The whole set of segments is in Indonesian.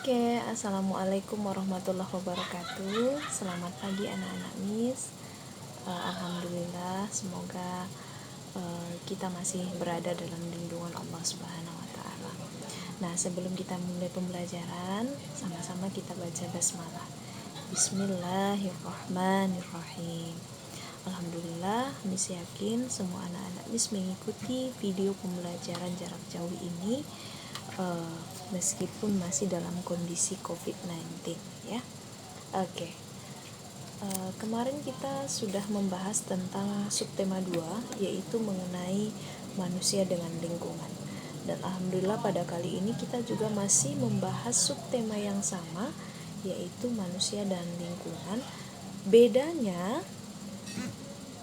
Oke, assalamualaikum warahmatullahi wabarakatuh. Selamat pagi anak-anak Miss. Alhamdulillah, semoga kita masih berada dalam lindungan Allah Subhanahu Wa Taala. Nah, sebelum kita mulai pembelajaran, sama-sama kita baca basmalah. Bismillahirrahmanirrahim. Alhamdulillah, Miss yakin semua anak-anak Miss mengikuti video pembelajaran jarak jauh ini meskipun masih dalam kondisi COVID-19 ya. Oke. Kemarin kita sudah membahas tentang subtema 2 yaitu mengenai manusia dengan lingkungan. Dan alhamdulillah pada kali ini kita juga masih membahas subtema yang sama yaitu manusia dan lingkungan. Bedanya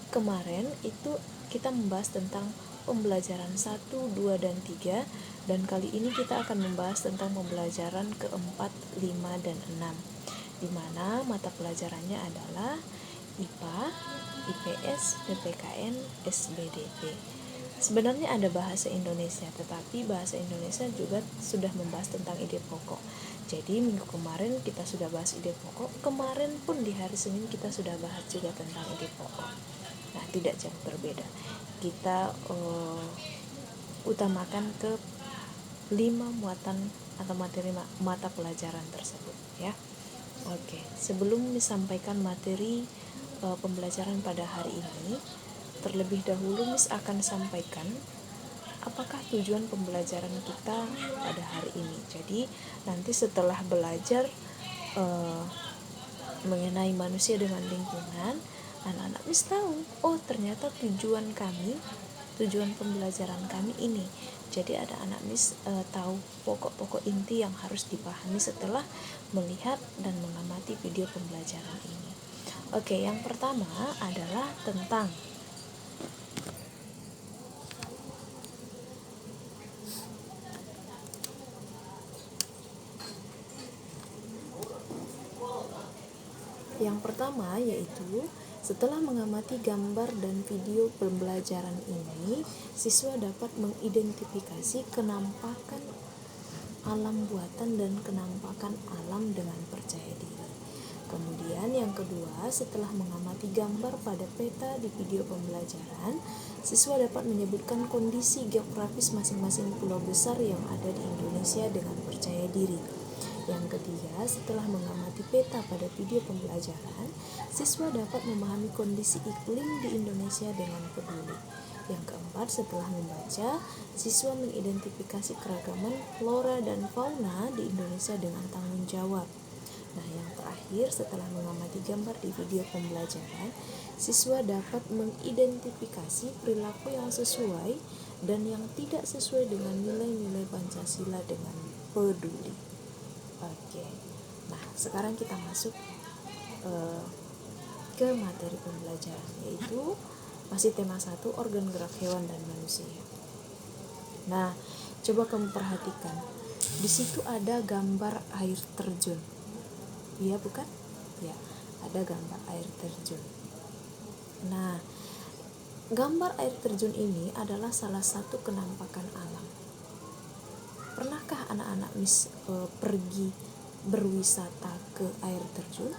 kemarin itu kita membahas tentang pembelajaran 1, 2, dan 3, dan kali ini kita akan membahas tentang pembelajaran keempat, 5, dan 6, di mana mata pelajarannya adalah IPA, IPS, PPKN, SBDP. Sebenarnya ada bahasa Indonesia, tetapi bahasa Indonesia juga sudah membahas tentang ide pokok. Jadi minggu kemarin kita sudah bahas ide pokok, kemarin pun di hari Senin kita sudah bahas juga tentang ide pokok. Nah, tidak jauh berbeda. Kita utamakan ke 5 muatan atau materi mata pelajaran tersebut ya. Oke, sebelum disampaikan materi pembelajaran pada hari ini, terlebih dahulu Miss akan sampaikan apakah tujuan pembelajaran kita pada hari ini. Jadi nanti setelah belajar mengenai manusia dengan lingkungan, anak-anak Miss tahu, oh ternyata tujuan pembelajaran kami ini. Jadi ada anak Miss tahu pokok-pokok inti yang harus dipahami setelah melihat dan mengamati video pembelajaran ini. Oke, yang pertama adalah tentang yaitu setelah mengamati gambar dan video pembelajaran ini, siswa dapat mengidentifikasi kenampakan alam buatan dan kenampakan alam dengan percaya diri. Kemudian yang kedua, setelah mengamati gambar pada peta di video pembelajaran, siswa dapat menyebutkan kondisi geografis masing-masing pulau besar yang ada di Indonesia dengan percaya diri. Yang ketiga, setelah mengamati peta pada video pembelajaran, siswa dapat memahami kondisi iklim di Indonesia dengan peduli. Yang keempat, setelah membaca, siswa mengidentifikasi keragaman flora dan fauna di Indonesia dengan tanggung jawab. Nah, yang terakhir, setelah mengamati gambar di video pembelajaran, siswa dapat mengidentifikasi perilaku yang sesuai dan yang tidak sesuai dengan nilai-nilai Pancasila dengan peduli. Oke, nah sekarang kita masuk ke materi pembelajaran, yaitu masih tema 1, organ gerak hewan dan manusia. Nah, coba kamu perhatikan, di situ ada gambar air terjun. Iya bukan? Ya, ada gambar air terjun. Nah, gambar air terjun ini adalah salah satu kenampakan alam. Pernahkah anak-anak Miss pergi berwisata ke air terjun?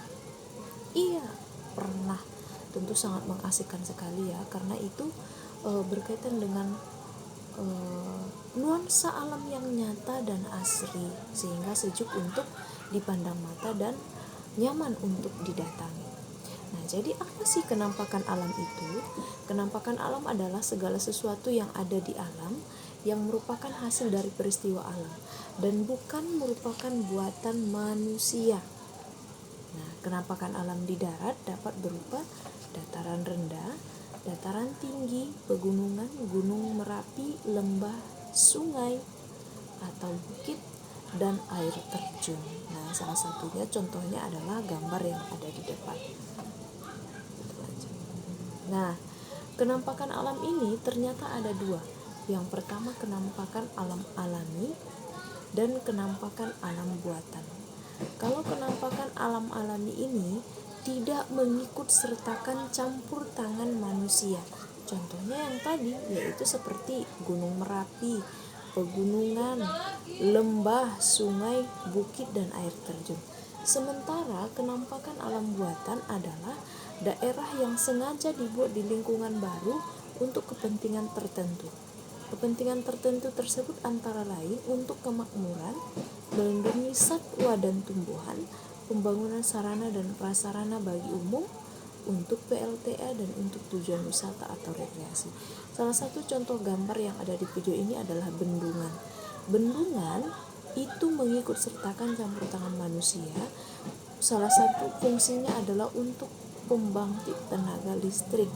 Iya, pernah. Tentu sangat mengasihkan sekali ya, karena itu berkaitan dengan nuansa alam yang nyata dan asri, sehingga sejuk untuk dipandang mata dan nyaman untuk didatangi. Nah, jadi apa sih kenampakan alam itu? Kenampakan alam adalah segala sesuatu yang ada di alam yang merupakan hasil dari peristiwa alam dan bukan merupakan buatan manusia. Nah, kenampakan alam di darat dapat berupa dataran rendah, dataran tinggi, pegunungan, gunung Merapi, lembah, sungai atau bukit, dan air terjun. Nah, salah satunya contohnya adalah gambar yang ada di depan. Nah, kenampakan alam ini ternyata ada 2. Yang pertama, kenampakan alam alami dan kenampakan alam buatan. Kalau kenampakan alam alami ini tidak mengikut sertakan campur tangan manusia. Contohnya yang tadi, yaitu seperti Gunung Merapi, pegunungan, lembah, sungai, bukit, dan air terjun. Sementara kenampakan alam buatan adalah daerah yang sengaja dibuat di lingkungan baru untuk kepentingan tertentu. Kepentingan tertentu tersebut antara lain untuk kemakmuran, melindungi satwa dan tumbuhan, pembangunan sarana dan prasarana bagi umum, untuk PLTA, dan untuk tujuan wisata atau rekreasi. Salah satu contoh gambar yang ada di video ini adalah bendungan. Bendungan itu mengikut sertakan campur tangan manusia. Salah satu fungsinya adalah untuk pembangkit tenaga listrik,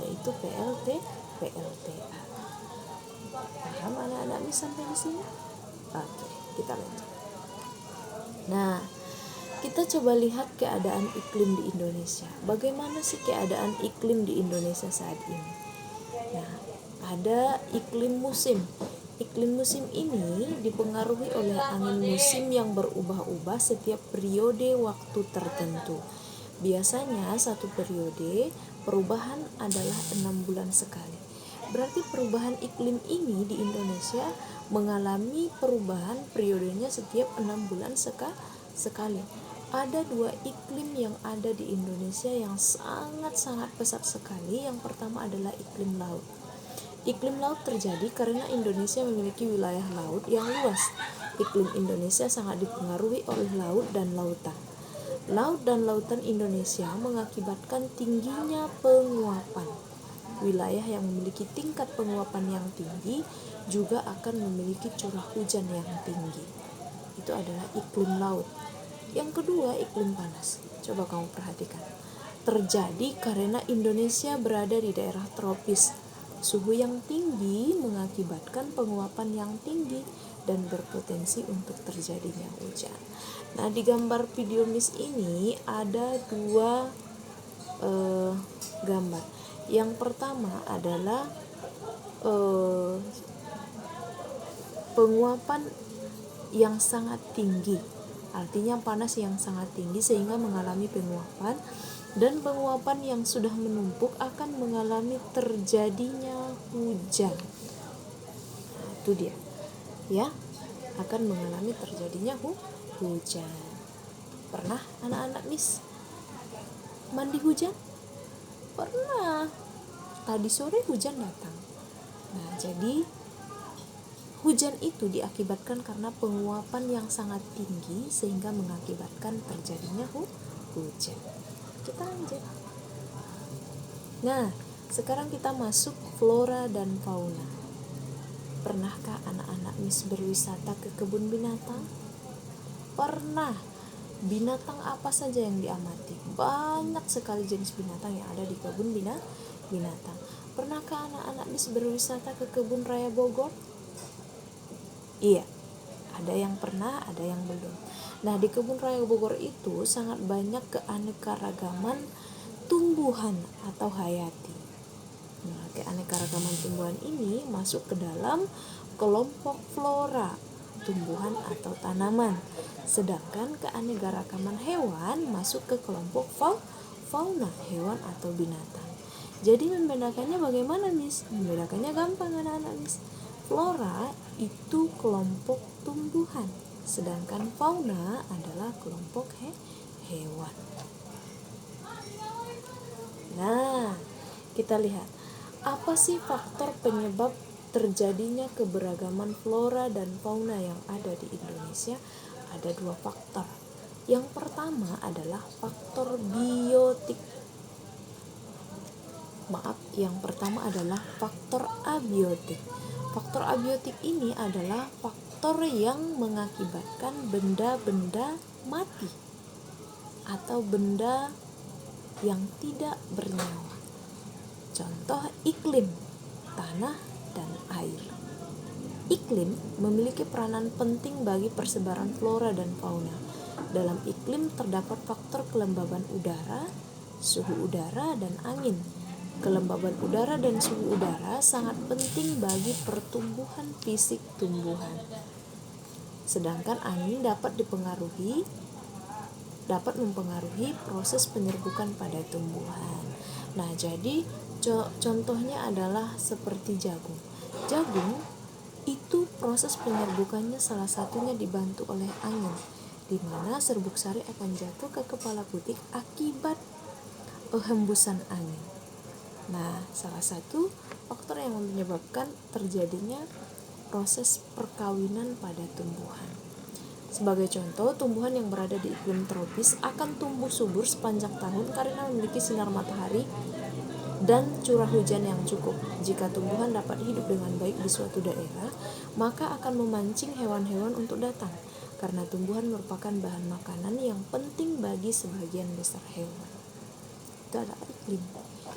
yaitu PLTA. Paham anak-anak ini sampai di sini? Oke, kita lanjut. Nah, kita coba lihat keadaan iklim di Indonesia. Bagaimana sih keadaan iklim di Indonesia saat ini? Nah, ada iklim musim. Iklim musim ini dipengaruhi oleh angin musim yang berubah-ubah setiap periode waktu tertentu. Biasanya satu periode perubahan adalah 6 bulan sekali. Berarti perubahan iklim ini di Indonesia mengalami perubahan periodenya setiap 6 bulan sekali. Ada 2 iklim yang ada di Indonesia yang sangat-sangat pesat sekali. Yang pertama adalah iklim laut. Iklim laut terjadi karena Indonesia memiliki wilayah laut yang luas. Iklim Indonesia sangat dipengaruhi oleh laut dan lautan. Laut dan lautan Indonesia mengakibatkan tingginya penguapan. Wilayah yang memiliki tingkat penguapan yang tinggi juga akan memiliki curah hujan yang tinggi. Itu adalah iklim laut. Yang kedua, iklim panas. Coba kamu perhatikan. Terjadi karena Indonesia berada di daerah tropis. Suhu yang tinggi mengakibatkan penguapan yang tinggi dan berpotensi untuk terjadinya hujan. Nah, di gambar video Miss ini ada 2 gambar. Yang pertama adalah penguapan yang sangat tinggi, artinya panas yang sangat tinggi sehingga mengalami penguapan, dan penguapan yang sudah menumpuk akan mengalami terjadinya hujan. Nah, itu dia, ya, akan mengalami terjadinya hujan. Pernah anak-anak Miss mandi hujan? Pernah. Tadi sore hujan datang. Nah, jadi hujan itu diakibatkan karena penguapan yang sangat tinggi sehingga mengakibatkan terjadinya hujan. Kita lanjut. Nah, sekarang kita masuk flora dan fauna. Pernahkah anak-anak Miss berwisata ke kebun binatang? Pernah. Binatang apa saja yang diamati? Banyak sekali jenis binatang yang ada di kebun binatang. Pernahkah anak-anak Miss berwisata ke kebun raya Bogor? Iya, ada yang pernah, ada yang belum. Nah, di kebun raya Bogor itu sangat banyak keanekaragaman tumbuhan atau hayati. Nah, keanekaragaman tumbuhan ini masuk ke dalam kelompok flora, tumbuhan atau tanaman. Sedangkan keanekaragaman hewan masuk ke kelompok fauna, hewan atau binatang. Jadi membedakannya bagaimana, Miss? Membedakannya gampang anak-anak Miss. Flora itu kelompok tumbuhan, sedangkan fauna adalah kelompok hewan. Nah, kita lihat apa sih faktor penyebab terjadinya keberagaman flora dan fauna yang ada di Indonesia? Ada 2 faktor. Yang pertama adalah faktor biotik. Yang pertama adalah faktor abiotik. Faktor abiotik ini adalah faktor yang mengakibatkan benda-benda mati atau benda yang tidak bernyawa. Contoh iklim, tanah, dan air. Iklim memiliki peranan penting bagi persebaran flora dan fauna. Dalam iklim terdapat faktor kelembaban udara, suhu udara, dan angin. Kelembaban udara dan suhu udara sangat penting bagi pertumbuhan fisik tumbuhan. Sedangkan angin dapat mempengaruhi proses penyerbukan pada tumbuhan. Nah, jadi contohnya adalah seperti jagung. Jagung itu proses penyerbukannya salah satunya dibantu oleh angin, di mana serbuk sari akan jatuh ke kepala putik akibat hembusan angin. Nah, salah satu faktor yang menyebabkan terjadinya proses perkawinan pada tumbuhan. Sebagai contoh, tumbuhan yang berada di iklim tropis akan tumbuh subur sepanjang tahun karena memiliki sinar matahari dan curah hujan yang cukup. Jika tumbuhan dapat hidup dengan baik di suatu daerah, maka akan memancing hewan-hewan untuk datang, karena tumbuhan merupakan bahan makanan yang penting bagi sebagian besar hewan. Itu adalah iklim.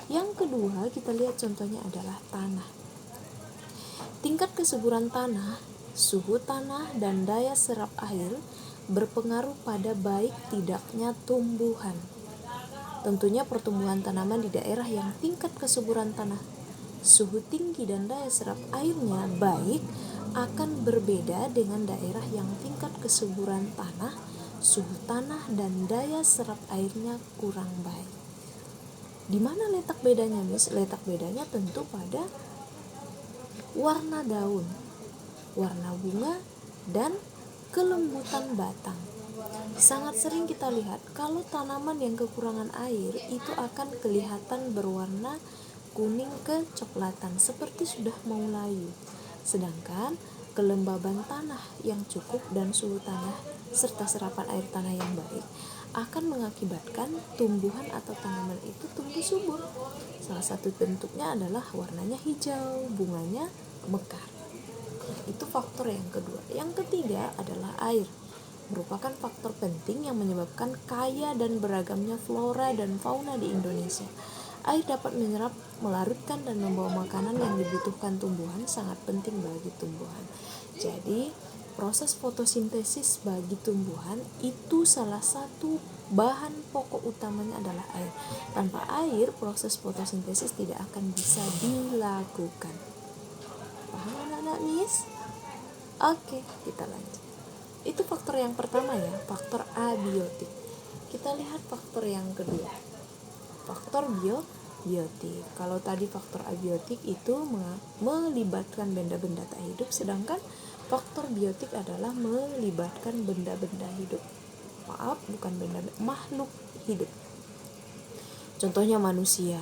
Yang kedua, kita lihat contohnya adalah tanah. Tingkat kesuburan tanah, suhu tanah, dan daya serap air berpengaruh pada baik tidaknya tumbuhan. Tentunya pertumbuhan tanaman di daerah yang tingkat kesuburan tanah, suhu tinggi, dan daya serap airnya baik akan berbeda dengan daerah yang tingkat kesuburan tanah, suhu tanah, dan daya serap airnya kurang baik. Di mana letak bedanya, Miss? Letak bedanya tentu pada warna daun, warna bunga, dan kelembutan batang. Sangat sering kita lihat kalau tanaman yang kekurangan air itu akan kelihatan berwarna kuning kecoklatan seperti sudah mau layu. Sedangkan kelembaban tanah yang cukup dan suhu tanah serta serapan air tanah yang baik akan mengakibatkan tumbuhan atau tanaman itu tumbuh subur. Salah satu bentuknya adalah warnanya hijau, bunganya mekar. Itu faktor yang kedua. Yang ketiga adalah air. Merupakan faktor penting yang menyebabkan kaya dan beragamnya flora dan fauna di Indonesia. Air dapat menyerap, melarutkan, dan membawa makanan yang dibutuhkan tumbuhan, sangat penting bagi tumbuhan. Jadi, proses fotosintesis bagi tumbuhan itu salah satu bahan pokok utamanya adalah air. Tanpa air, proses fotosintesis tidak akan bisa dilakukan. Paham anak-anak, Miss? Oke, kita lanjut. Itu faktor yang pertama ya, faktor abiotik. Kita lihat faktor yang kedua, faktor biotik. Kalau tadi faktor abiotik itu melibatkan benda-benda tak hidup, sedangkan faktor biotik adalah melibatkan benda-benda hidup. Maaf, bukan benda, makhluk hidup. Contohnya manusia.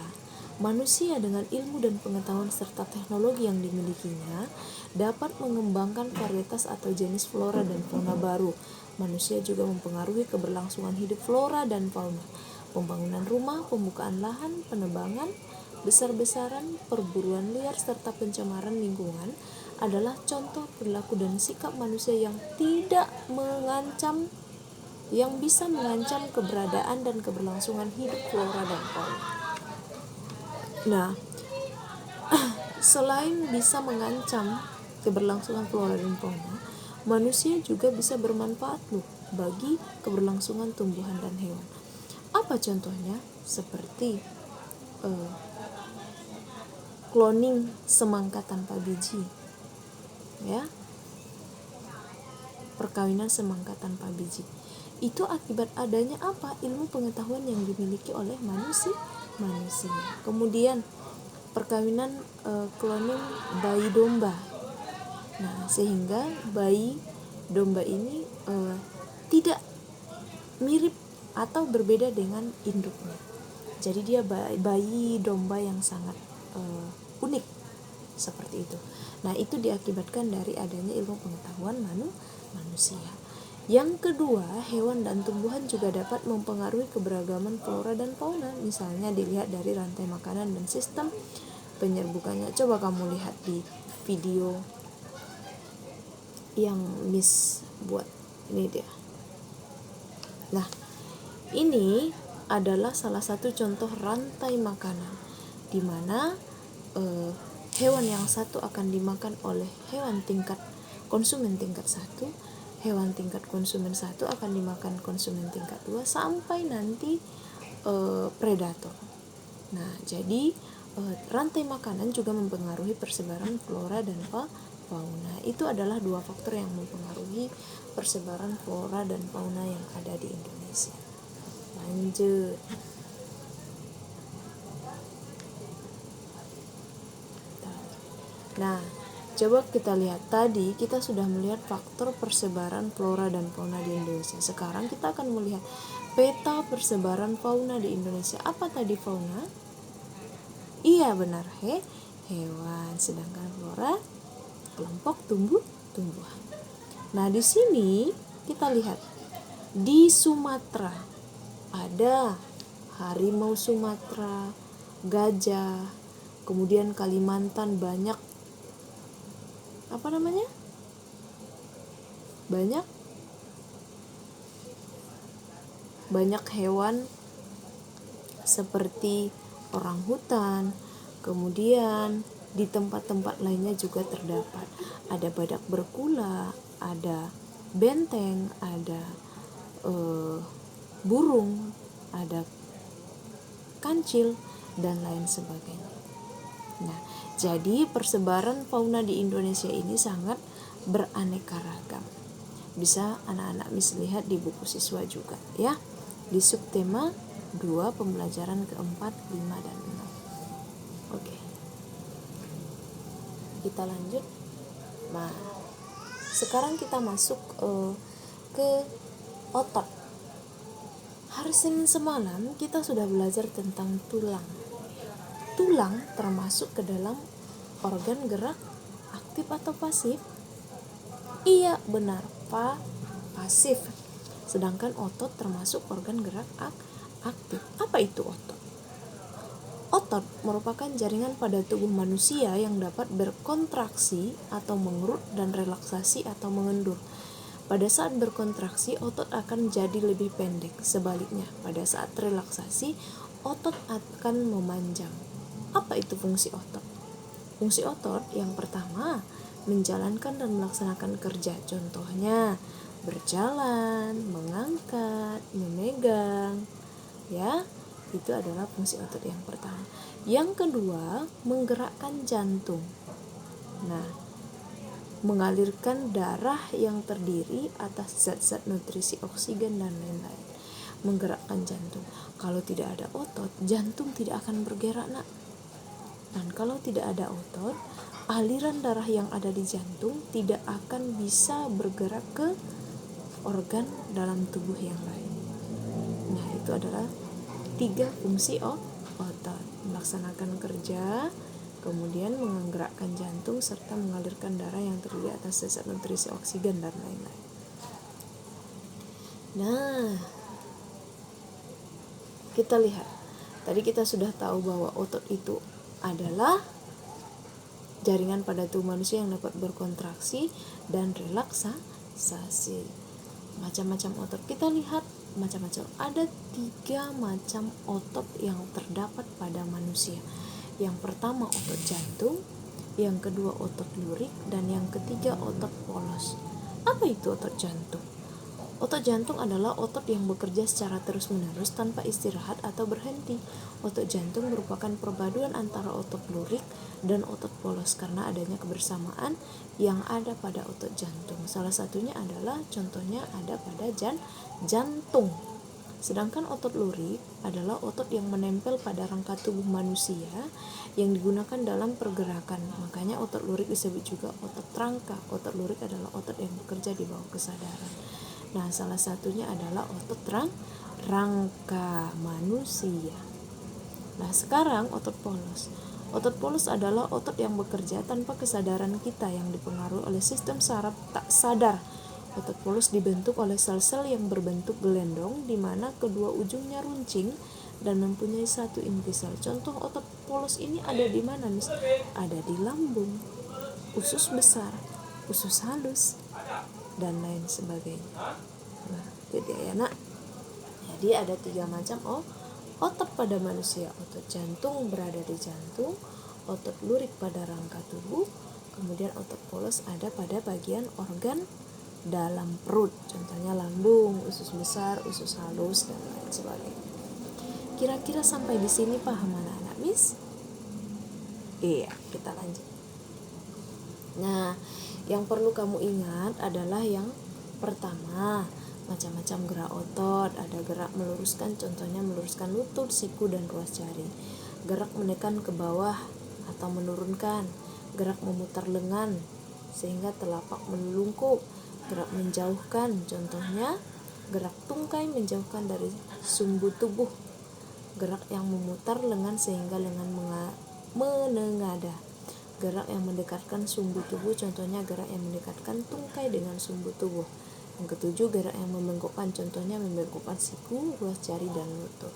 Manusia dengan ilmu dan pengetahuan serta teknologi yang dimilikinya dapat mengembangkan varietas atau jenis flora dan fauna baru. Manusia juga mempengaruhi keberlangsungan hidup flora dan fauna. Pembangunan rumah, pembukaan lahan, penebangan besar-besaran, perburuan liar, serta pencemaran lingkungan adalah contoh perilaku dan sikap manusia yang tidak mengancam, yang bisa mengancam keberadaan dan keberlangsungan hidup flora dan fauna. Nah, selain bisa mengancam keberlangsungan flora dan fauna, manusia juga bisa bermanfaat loh bagi keberlangsungan tumbuhan dan hewan. Apa contohnya? Seperti cloning semangka tanpa biji, ya, perkawinan semangka tanpa biji. Itu akibat adanya apa? Ilmu pengetahuan yang dimiliki oleh manusia. Kemudian perkawinan cloning bayi domba. Nah, sehingga bayi domba ini tidak mirip atau berbeda dengan induknya. Jadi dia bayi domba yang sangat unik seperti itu. Nah, itu diakibatkan dari adanya ilmu pengetahuan manusia. Yang kedua, hewan dan tumbuhan juga dapat mempengaruhi keberagaman flora dan fauna. Misalnya dilihat dari rantai makanan dan sistem penyerbukannya. Coba kamu lihat di video yang Miss buat. Ini dia. Nah, ini adalah salah satu contoh rantai makanan, di mana hewan yang satu akan dimakan oleh hewan tingkat konsumen tingkat 1, hewan tingkat konsumen 1 akan dimakan konsumen tingkat 2 sampai nanti predator. Nah, jadi rantai makanan juga mempengaruhi persebaran flora dan fauna. Itu adalah dua faktor yang mempengaruhi persebaran flora dan fauna yang ada di Indonesia. Lanjut. Nah, Coba kita lihat, tadi kita sudah melihat faktor persebaran flora dan fauna di Indonesia. Sekarang kita akan melihat peta persebaran fauna di Indonesia. Apa tadi fauna? Iya benar, hewan. Sedangkan flora kelompok tumbuhan. Nah, di sini kita lihat di Sumatera ada harimau Sumatera, gajah. Kemudian Kalimantan banyak banyak hewan seperti orang hutan. Kemudian di tempat-tempat lainnya juga terdapat ada badak berkula, ada benteng, ada burung, ada kancil dan lain sebagainya. Nah, jadi persebaran fauna di Indonesia ini sangat beraneka ragam. Bisa anak-anak Miss lihat di buku siswa juga ya. Di subtema 2 pembelajaran keempat, 5 dan 6. Oke. Kita lanjut. Nah, sekarang kita masuk ke otot. Hari Senin semalam kita sudah belajar tentang tulang. Tulang termasuk ke dalam organ gerak aktif atau pasif? Iya, benar, pasif. Sedangkan otot termasuk organ gerak aktif. Apa itu otot? Otot merupakan jaringan pada tubuh manusia yang dapat berkontraksi atau mengerut dan relaksasi atau mengendur. Pada saat berkontraksi, otot akan jadi lebih pendek. Sebaliknya, pada saat relaksasi, otot akan memanjang. Apa itu fungsi otot? Fungsi otot yang pertama, menjalankan dan melaksanakan kerja. Contohnya, berjalan, mengangkat, memegang. Ya, itu adalah fungsi otot yang pertama. Yang kedua, menggerakkan jantung. Nah, mengalirkan darah yang terdiri atas zat-zat nutrisi, oksigen dan lain-lain. Menggerakkan jantung. Kalau tidak ada otot, jantung tidak akan bergerak, nak. Dan kalau tidak ada otot, aliran darah yang ada di jantung tidak akan bisa bergerak ke organ dalam tubuh yang lain. Nah, itu adalah 3 fungsi otot: melaksanakan kerja, kemudian menggerakkan jantung, serta mengalirkan darah yang terdiri atas zat nutrisi, oksigen dan lain-lain. Nah, kita lihat. Tadi kita sudah tahu bahwa otot itu adalah jaringan pada tubuh manusia yang dapat berkontraksi dan relaksasi. Macam-macam otot. Kita lihat macam-macam. Ada 3 macam otot yang terdapat pada manusia. Yang pertama otot jantung, yang kedua otot lurik, dan yang ketiga otot polos. Apa itu otot jantung? Otot jantung adalah otot yang bekerja secara terus-menerus tanpa istirahat atau berhenti. Otot jantung merupakan perpaduan antara otot lurik dan otot polos karena adanya kebersamaan yang ada pada otot jantung. Salah satunya adalah contohnya ada pada jantung. Sedangkan otot lurik adalah otot yang menempel pada rangka tubuh manusia yang digunakan dalam pergerakan. Makanya otot lurik disebut juga otot rangka. Otot lurik adalah otot yang bekerja di bawah kesadaran. Nah, salah satunya adalah otot rangka manusia. Nah, sekarang otot polos. Otot polos adalah otot yang bekerja tanpa kesadaran kita yang dipengaruhi oleh sistem saraf tak sadar. Otot polos dibentuk oleh sel-sel yang berbentuk gelendong di mana kedua ujungnya runcing dan mempunyai satu inti sel. Contoh otot polos ini ada di mana, Miss? Ada di lambung, usus besar, usus halus, dan lain sebagainya. Nah, jadi ya nak. Jadi ada 3 macam otot pada manusia. Otot jantung berada di jantung, otot lurik pada rangka tubuh, kemudian otot polos ada pada bagian organ dalam perut. Contohnya lambung, usus besar, usus halus, dan lain sebagainya. Kira-kira sampai di sini paham anak-anak, Miss? Iya, kita lanjut. Nah, yang perlu kamu ingat adalah yang pertama, macam-macam gerak otot. Ada gerak meluruskan, contohnya meluruskan lutut, siku, dan ruas jari. Gerak menekan ke bawah atau menurunkan, gerak memutar lengan, sehingga telapak melungkup. Gerak menjauhkan, contohnya gerak tungkai menjauhkan dari sumbu tubuh. Gerak yang memutar lengan sehingga lengan menengadah. Gerak yang mendekatkan sumbu tubuh, contohnya gerak yang mendekatkan tungkai dengan sumbu tubuh. Yang ketujuh, gerak yang membengkokkan, contohnya membengkokkan siku, ruas jari, dan lutut.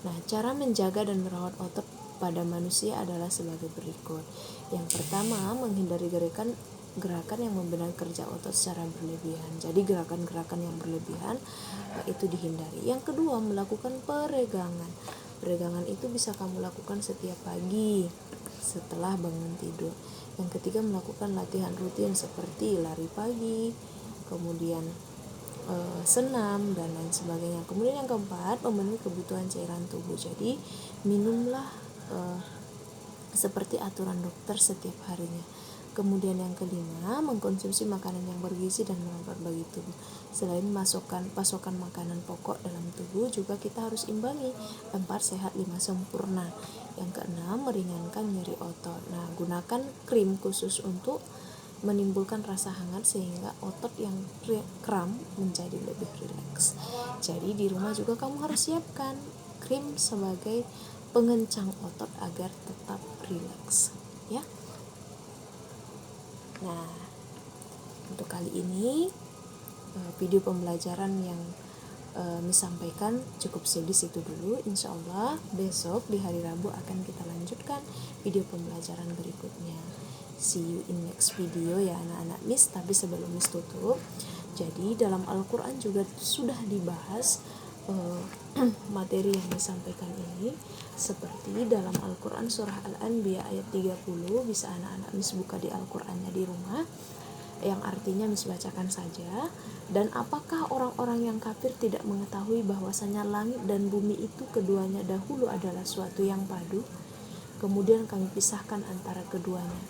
Nah, cara menjaga dan merawat otot pada manusia adalah sebagai berikut. Yang pertama, menghindari gerakan yang membenahi kerja otot secara berlebihan. Jadi gerakan-gerakan yang berlebihan itu dihindari. Yang kedua, melakukan peregangan. Peregangan itu bisa kamu lakukan setiap pagi setelah bangun tidur. Yang ketiga, melakukan latihan rutin seperti lari pagi, kemudian senam dan lain sebagainya. Kemudian yang keempat, memenuhi kebutuhan cairan tubuh. Jadi minumlah seperti aturan dokter setiap harinya. Kemudian yang kelima, mengkonsumsi makanan yang bergizi dan bermanfaat bagi tubuh. Selain pasokan makanan pokok dalam tubuh, juga kita harus imbangi 4 sehat 5 sempurna. Yang keenam, meringankan nyeri otot. Nah, gunakan krim khusus untuk menimbulkan rasa hangat sehingga otot yang kram menjadi lebih rileks. Jadi di rumah juga kamu harus siapkan krim sebagai pengencang otot agar tetap rileks, ya. Nah, untuk kali ini video pembelajaran yang sampaikan cukup di situ dulu. Insya Allah besok di hari Rabu akan kita lanjutkan video pembelajaran berikutnya. See you in next video ya anak-anak Miss. Tapi sebelum Miss tutup, jadi dalam Al-Quran juga sudah dibahas materi yang disampaikan ini, seperti dalam Al-Quran surah Al-Anbiya ayat 30. Bisa anak-anak Miss buka di Al-Qurannya di rumah, yang artinya Miss bacakan saja. Dan apakah orang-orang yang kafir tidak mengetahui bahwasanya langit dan bumi itu keduanya dahulu adalah suatu yang padu, kemudian kami pisahkan antara keduanya,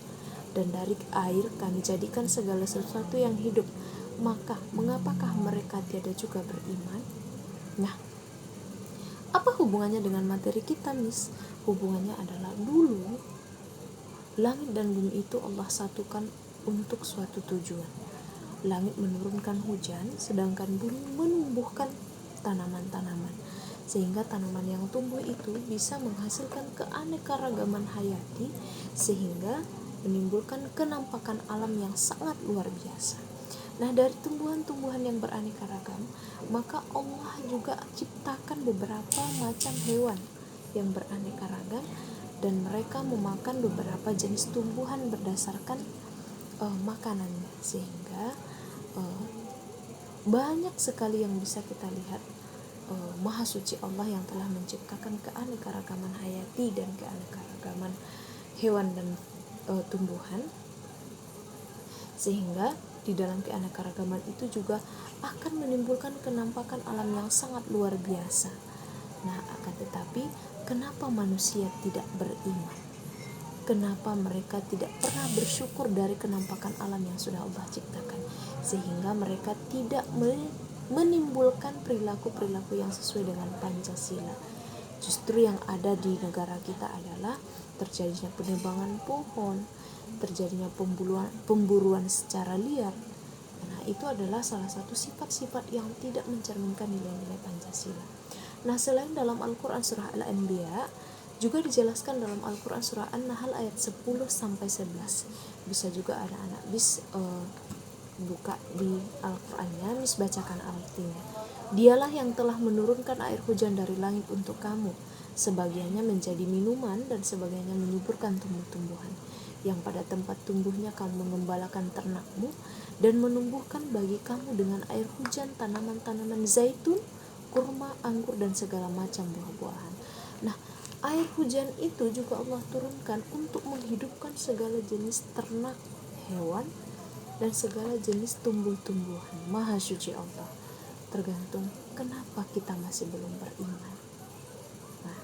dan dari air kami jadikan segala sesuatu yang hidup, maka mengapakah mereka tiada juga beriman? Nah, apa hubungannya dengan materi kita, Miss? Hubungannya adalah dulu langit dan bumi itu Allah satukan untuk suatu tujuan. Langit menurunkan hujan, sedangkan bumi menumbuhkan tanaman-tanaman, sehingga tanaman yang tumbuh itu bisa menghasilkan keanekaragaman hayati, sehingga menimbulkan kenampakan alam yang sangat luar biasa. Nah, dari tumbuhan-tumbuhan yang beraneka ragam, maka Allah juga ciptakan beberapa macam hewan yang beraneka ragam, dan mereka memakan beberapa jenis tumbuhan berdasarkan makanannya, sehingga banyak sekali yang bisa kita lihat. Maha suci Allah yang telah menciptakan keanekaragaman hayati dan keanekaragaman hewan dan tumbuhan, sehingga di dalam keanekaragaman itu juga akan menimbulkan kenampakan alam yang sangat luar biasa. Nah, akan tetapi kenapa manusia tidak beriman? Kenapa mereka tidak pernah bersyukur dari kenampakan alam yang sudah Allah ciptakan, sehingga mereka tidak menimbulkan perilaku-perilaku yang sesuai dengan Pancasila? Justru yang ada di negara kita adalah terjadinya penebangan pohon, terjadinya pemburuan secara liar. Nah, itu adalah salah satu sifat-sifat yang tidak mencerminkan nilai-nilai Pancasila. Nah, selain dalam Al-Quran surah Al-Anbiya, juga dijelaskan dalam Al-Quran surah An-Nahl ayat 10-11. Bisa juga anak-anak bis buka di Al-Qurannya, Miss bacakan artinya. Dialah yang telah menurunkan air hujan dari langit untuk kamu, sebagiannya menjadi minuman dan sebagiannya menyuburkan tumbuh-tumbuhan, yang pada tempat tumbuhnya kamu mengembalakan ternakmu, dan menumbuhkan bagi kamu dengan air hujan tanaman-tanaman zaitun, kurma, anggur, dan segala macam buah-buahan. Nah, air hujan itu juga Allah turunkan untuk menghidupkan segala jenis ternak hewan dan segala jenis tumbuh-tumbuhan. Maha suci Allah. Tergantung kenapa kita masih belum beriman. Nah,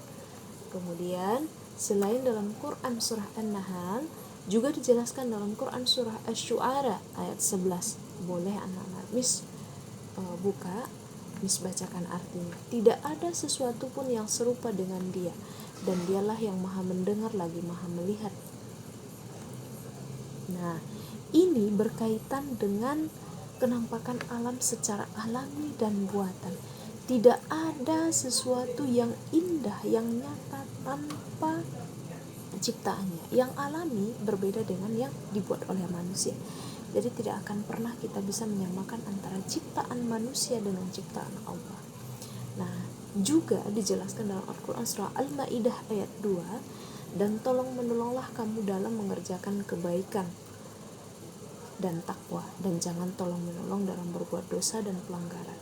kemudian selain dalam Quran surah An-Nahl, juga dijelaskan dalam Quran surah Asy-Syu'ara ayat 11. Boleh anak-anak Miss buka, Miss bacakan artinya. Tidak ada sesuatu pun yang serupa dengan Dia, dan Dialah yang maha mendengar lagi maha melihat. Nah, Ini berkaitan dengan kenampakan alam secara alami dan buatan. Tidak ada sesuatu yang indah, yang nyata tanpa ciptaannya. Yang alami berbeda dengan yang dibuat oleh manusia. Jadi tidak akan pernah kita bisa menyamakan antara ciptaan manusia dengan ciptaan Allah. Nah, juga dijelaskan dalam Al-Quran surah Al-Ma'idah ayat 2, dan tolong menolonglah kamu dalam mengerjakan kebaikan dan takwa, dan jangan tolong menolong dalam berbuat dosa dan pelanggaran,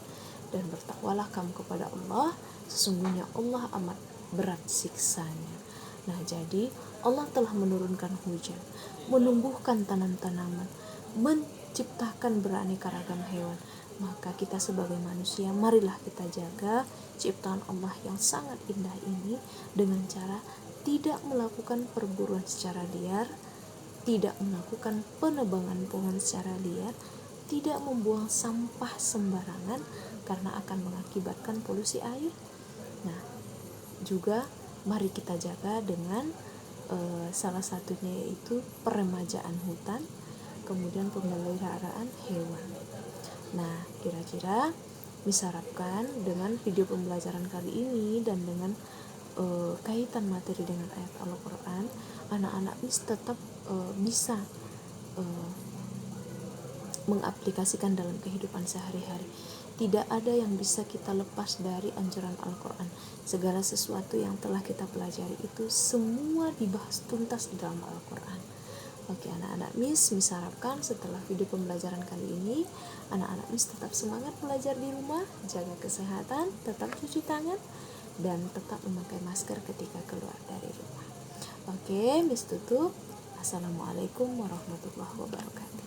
dan bertakwalah kamu kepada Allah, sesungguhnya Allah amat berat siksanya. Nah, jadi Allah telah menurunkan hujan, menumbuhkan tanam-tanaman, menciptakan beraneka ragam hewan. Maka kita sebagai manusia, marilah kita jaga ciptaan Allah yang sangat indah ini dengan cara tidak melakukan perburuan secara liar, tidak melakukan penebangan pohon secara liar, tidak membuang sampah sembarangan karena akan mengakibatkan polusi air. Nah, juga mari kita jaga dengan salah satunya yaitu peremajaan hutan, kemudian pemeliharaan hewan. Nah, kira-kira diharapkan dengan video pembelajaran kali ini dan dengan kaitan materi dengan ayat Al-Quran, anak-anak tetap bisa mengaplikasikan dalam kehidupan sehari-hari. Tidak ada yang bisa kita lepas dari anjuran Al-Quran. Segala sesuatu yang telah kita pelajari itu semua dibahas tuntas di dalam Al-Quran. Oke, anak-anak Miss harapkan setelah video pembelajaran kali ini, anak-anak Miss tetap semangat belajar di rumah, jaga kesehatan, tetap cuci tangan, dan tetap memakai masker ketika keluar dari rumah. Oke, Miss tutup. Assalamualaikum warahmatullahi wabarakatuh.